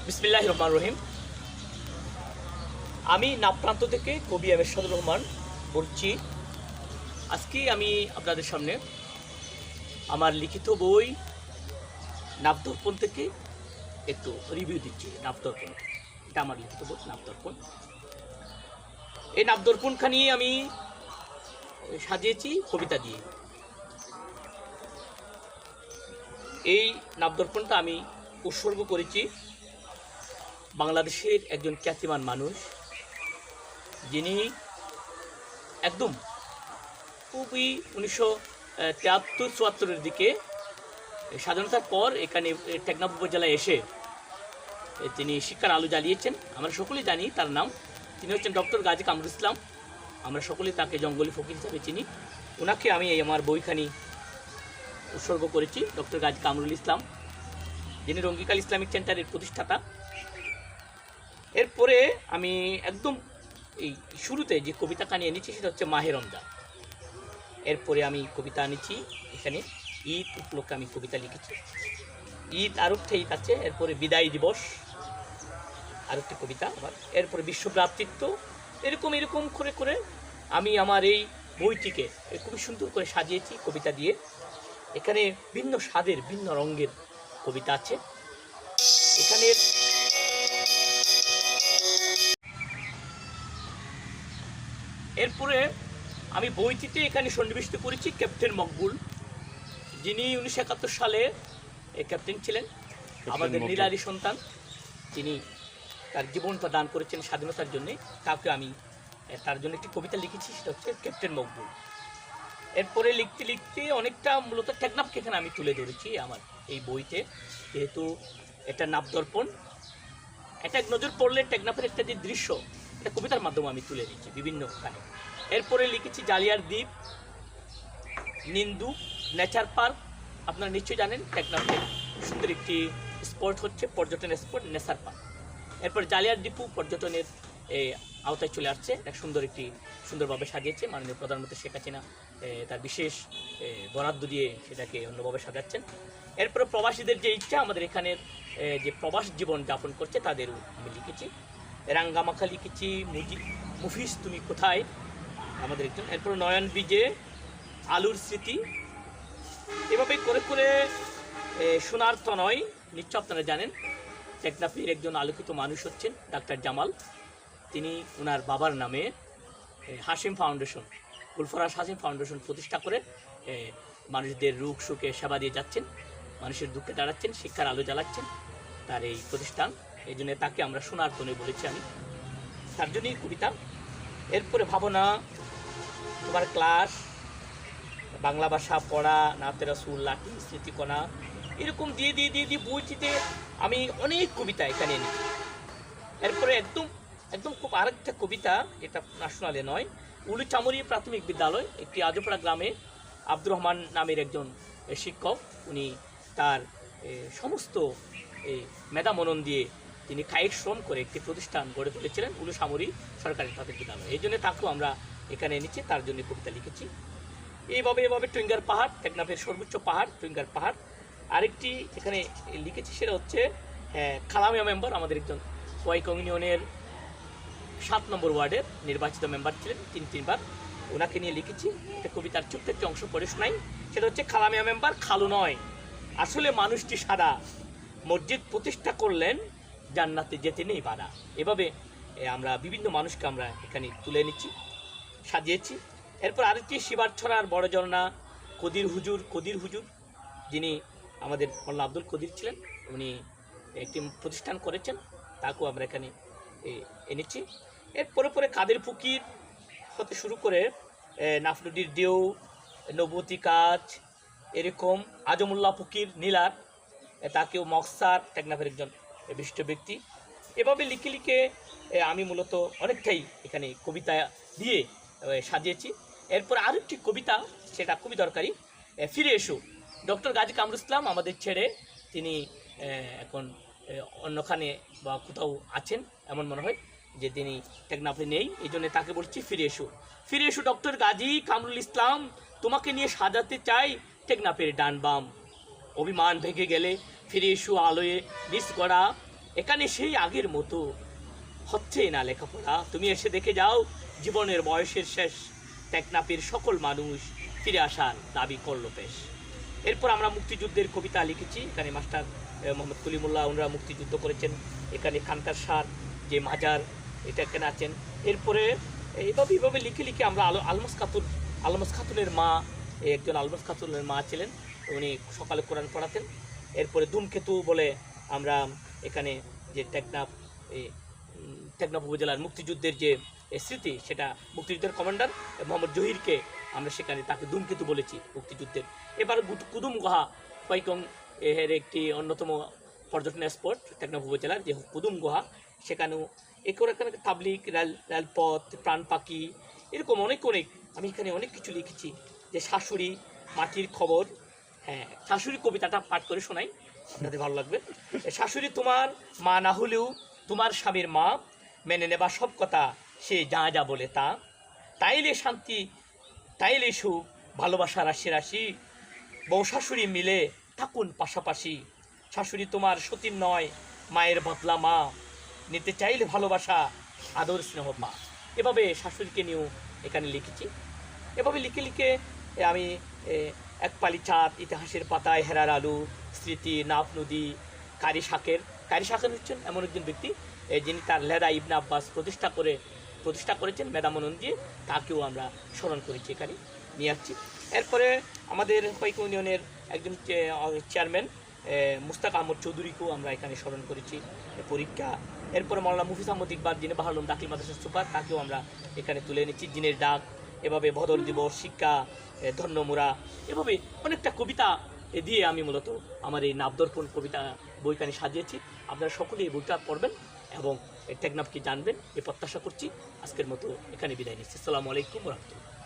বিসমিল্লাহির রহমানির রহিম। আমি নাপ্রান্ত থেকে কবি এরশাদুর রহমান বলছি। আজকে আমি আপনাদের সামনে আমার লিখিত বই নাবদর্পণ থেকে একটু রিভিউ দিচ্ছি। নাবদর্পণ এটা আমার লিখিত বই নাবদর্পণ। এই নাবদর্পণখানি আমি সাজিয়েছি কবিতা দিয়ে। এই নাবদর্পণটা আমি উৎসর্গ করেছি বাংলাদেশের একজন খ্যাতিমান মানুষ, যিনি একদম খুবই 1973-74 দিকে স্বাধীনতার পর এখানে টেকনাফ উপজেলায় এসে তিনি শিক্ষার আলো জ্বালিয়েছেন। আমরা সকলেই জানি তার নাম। তিনি হচ্ছেন ডক্টর গাজী কামরুল ইসলাম। আমরা সকলেই তাকে জঙ্গলি ফকির হিসাবে চিনি। ওনাকে আমি আমার বইখানি উৎসর্গ করেছি। ডক্টর গাজী কামরুল ইসলাম, যিনি রঙ্গিকাল ইসলামিক সেন্টারের প্রতিষ্ঠাতা। এরপরে আমি একদম এই শুরুতে যে কবিতাখানি এনেছি সেটা হচ্ছে মাহে রমজান। এরপরে আমি কবিতা এনেছি এখানে ঈদ উপলক্ষে আমি কবিতা লিখেছি। ঈদ আরেকটা ঈদ আছে, এরপরে বিদায় দিবস আরেকটি কবিতা আবার, এরপরে বিশ্বভ্রাতৃত্ব। এরকম করে করে আমি আমার এই বইটিকে খুবই সুন্দর করে সাজিয়েছি কবিতা দিয়ে। এখানে ভিন্ন স্বাদের ভিন্ন রঙের কবিতা আছে। এখানে এরপরে আমি বইটিতে এখানে সন্নিবেশিত করেছি ক্যাপ্টেন মকবুল, যিনি 1971 সালে ক্যাপ্টেন ছিলেন, আমাদের নীলারি সন্তান। তিনি তার জীবনটা দান করেছেন স্বাধীনতার জন্যে। তাকে আমি তার জন্য একটি কবিতা লিখেছি, সেটা হচ্ছে ক্যাপ্টেন মকবুল। এরপরে লিখতে লিখতে অনেকটা মূলত টেকনাফকে এখানে আমি তুলে ধরেছি আমার এই বইতে, যেহেতু এটা নাবদর্পণ। এটা এক নজর পড়লে টেকনাফের একটা যে দৃশ্য, এটা কবিতার মাধ্যমে আমি তুলে দিচ্ছি বিভিন্ন স্থানে। এরপরে লিখেছি জালিয়ার দ্বীপ, নিন্দু, নেচার পার্ক। আপনারা নিশ্চয়ই জানেন টেকনাফের সুন্দর একটি স্পট হচ্ছে পর্যটনের স্পট নেচার পার্ক। এরপর জালিয়ার দ্বীপও পর্যটনের আওতায় চলে আসছে। এক সুন্দরভাবে সাজিয়েছে মাননীয় প্রধানমন্ত্রী শেখ হাসিনা, তার বিশেষ বরাদ্দ দিয়ে সেটাকে অন্যভাবে সাজাচ্ছেন। এরপরে প্রবাসীদের যে ইচ্ছা, আমাদের এখানের যে প্রবাস জীবন যাপন করছে তাদেরও আমি লিখেছি। রাঙ্গামাখা লিখেছি, মুফিস তুমি কোথায় আমাদের একজন। এরপর নয়ন ব্রিজে, আলুর স্মৃতি। এভাবে করে করে সোনার তনয়, নিশ্চয় আপনারা জানেন টেকনাফের একজন আলোকিত মানুষ হচ্ছেন ডাক্তার জামাল। তিনি ওনার বাবার নামে হাসিম ফাউন্ডেশন, গুলফরাজ হাসিম ফাউন্ডেশন প্রতিষ্ঠা করে মানুষদের রোগ সুখে সেবা দিয়ে যাচ্ছেন, মানুষের দুঃখে দাঁড়াচ্ছেন, শিক্ষার আলো জ্বালাচ্ছেন তার এই প্রতিষ্ঠান। এই জন্য তাকে আমরা সোনার তনে বলেছি আমি, তার জন্যই কবিতা। এরপরে ভাবনা, তোমার ক্লাস, বাংলা ভাষা পড়া, নাতে রাসূল, লাঠি, স্মৃতিকণা, এরকম দিয়ে দিয়ে দিয়ে দিয়ে বইটিতে আমি অনেক কবিতা এখানে এনেছি। এরপরে একদম খুব আরেকটা কবিতা, যেটা ন্যাশনালে নয়, উলুচামরি প্রাথমিক বিদ্যালয়, একটি আজপাড়া গ্রামে আব্দুর রহমান নামের একজন শিক্ষক, উনি তার সমস্ত মেধা মনন দিয়ে তিনি কায়িক শ্রম করে একটি প্রতিষ্ঠান গড়ে তুলেছিলেন, উলুচামরি সরকারি প্রাথমিক বিদ্যালয়। এই জন্য তাকেও আমরা এখানে এনেছি, তার জন্য কবিতা লিখেছি। এভাবে টুইঙ্গার পাহাড়, টেকনাফের সর্বোচ্চ পাহাড় টুইঙ্গার পাহাড়। আরেকটি এখানে লিখেছি, সেটা হচ্ছে খালামিয়া মেম্বার, আমাদের একজন ওয়াইক ইউনিয়নের 7 নম্বর ওয়ার্ডের নির্বাচিত মেম্বার ছিলেন 3বার, ওনাকে নিয়ে লিখেছি। একটা কবিতার ছোট্ট একটি অংশ পড়ে শোনাই, সেটা হচ্ছে খালামিয়া মেম্বার খালু নয়, আসলে মানুষটি সাদা, মসজিদ প্রতিষ্ঠা করলেন, জান্নাতে যেতে নেই বাধা। এভাবে আমরা বিভিন্ন মানুষকে আমরা এখানে তুলে নিচ্ছি, সাজিয়েছি। এরপর আরেকটি শিবারছড়ার বড় ঝর্ণা, কদির হুজুর, যিনি আমাদের মোল্লা আব্দুল কদির ছিলেন, উনি একটি প্রতিষ্ঠান করেছেন, তাকেও আমরা এখানে এনেছি। পরে কাদের ফকির হতে শুরু করে নাফনদীর দেউ, নবতী কাজ, এরকম আজমুল্লাহ ফকির নীলার, তাকেও মকসার, টেকনাফের একজন বিশিষ্ট ব্যক্তি। এভাবে লিখে লিখে আমি মূলত অনেকটাই এখানে কবিতা দিয়ে সাজিয়েছি। এরপর আরেকটি কবিতা, সেটা খুবই দরকারি, ফিরে এসো। ডক্টর গাজী কামরুল ইসলাম আমাদের ছেড়ে তিনি এখন অন্যখানে বা কোথাও আছেন এমন মনে হয়, যে তিনি টেকনাফে নেই। এই জন্য তাকে বলছি ফিরে এসো ডক্টর গাজী কামরুল ইসলাম, তোমাকে নিয়ে সাজাতে চাই টেকনাফের ডান বাম। অভিমান ভেঙে গেলে ফিরে এসো আলোয় নিজ গড়া এখানে সেই আগের মতো হচ্ছে না লেখাপড়া। তুমি এসে দেখে যাও, জীবনের বয়সের শেষ টেকনাফের সকল মানুষ ফিরে আসার দাবি করলো পেশ। এরপর আমরা মুক্তিযুদ্ধের কবিতা লিখেছি। এখানে মাস্টার মোহাম্মদ কলিমুল্লাহ ওনারা মুক্তিযুদ্ধ করেছেন। এখানে খানকার সার যে মাজার, এটা এখানে আছেন। এরপরে এইভাবে লিখে লিখে আমরা আলমাস খাতুনের মা, একজন আলমাস খাতুনের মা ছিলেন, উনি সকালে কোরআন পড়াতেন। এরপরে ধূমকেতু বলে আমরা এখানে যে টেকনাফ উপজেলার মুক্তিযুদ্ধের যে স্মৃতি, সেটা মুক্তিযুদ্ধের কমান্ডার মোহাম্মদ জহিরকে আমরা সেখানে তাকে ধূমকেতু বলেছি মুক্তিযুদ্ধের। এবার কুদুম গুহা পাইকং এর একটি অন্যতম পর্যটন স্পট টেকনাফ উপজেলার যে কুদুম গুহা, সেখানেও এখানে তাবলিক, রেলপথ, প্রাণ পাখি, এরকম অনেক আমি এখানে অনেক কিছু লিখেছি। যে শাশুড়ি, মাটির খবর, হ্যাঁ শাশুড়ি কবিতাটা পাঠ করে শোনাই, আপনাদের ভালো লাগবে। শাশুড়ি তোমার মা না হলেও তোমার স্বামীর মা, মেনে নেবা সব কথা সে যা যা বলে তা, তাইলে শান্তি, তাইলে সুখ, ভালোবাসা রাশি রাশি, বউ শাশুড়ি মিলে থাকুন পাশাপাশি। শাশুড়ি তোমার সতীর নয়, মায়ের বদলা মা, নিতে চাইলে ভালোবাসা আদর স্নেহ মা। এভাবে শাশুড়িকে নিয়েও এখানে লিখেছি। এভাবে লিখে লিখে আমি এক পালি চাঁদ, ইতিহাসের পাতায় হেরার আলু, স্মৃতি, নাফ নদী, কারি শাকের হচ্ছেন এমন একজন ব্যক্তি যিনি তার লেদা ইবনে আব্বাস প্রতিষ্ঠা করেছেন মেধামনন দিয়ে, তাকেও আমরা স্মরণ করেছি, এখানে নিয়ে আসছি। এরপরে আমাদের কয়েক ইউনিয়নের একজন চেয়ারম্যান মুস্তাক আহমদ চৌধুরীকেও আমরা এখানে স্মরণ করেছি পরীক্ষা। এরপরে মাওলানা মুফিজ আহমদ ইকবাল, যিনি বাহালুম দাখিল মাদ্রাসার সুপার, তাকেও আমরা এখানে তুলে এনেছি। জিনের ডাক, এভাবে বদর দিবস, শিক্ষা, ধন্যমুরা, এভাবে অনেকটা কবিতা দিয়ে আমি মূলত আমার এই নাবদর্পণ কবিতা বইখানে সাজিয়েছি। আপনারা সকলে এই বইটা পড়বেন এবং টেকনাফকে জানবেন, এ প্রত্যাশা করছি। আজকের মতো এখানে বিদায় নিচ্ছি। আসসালামু আলাইকুম ওয়া রাহমাতুল্লাহ।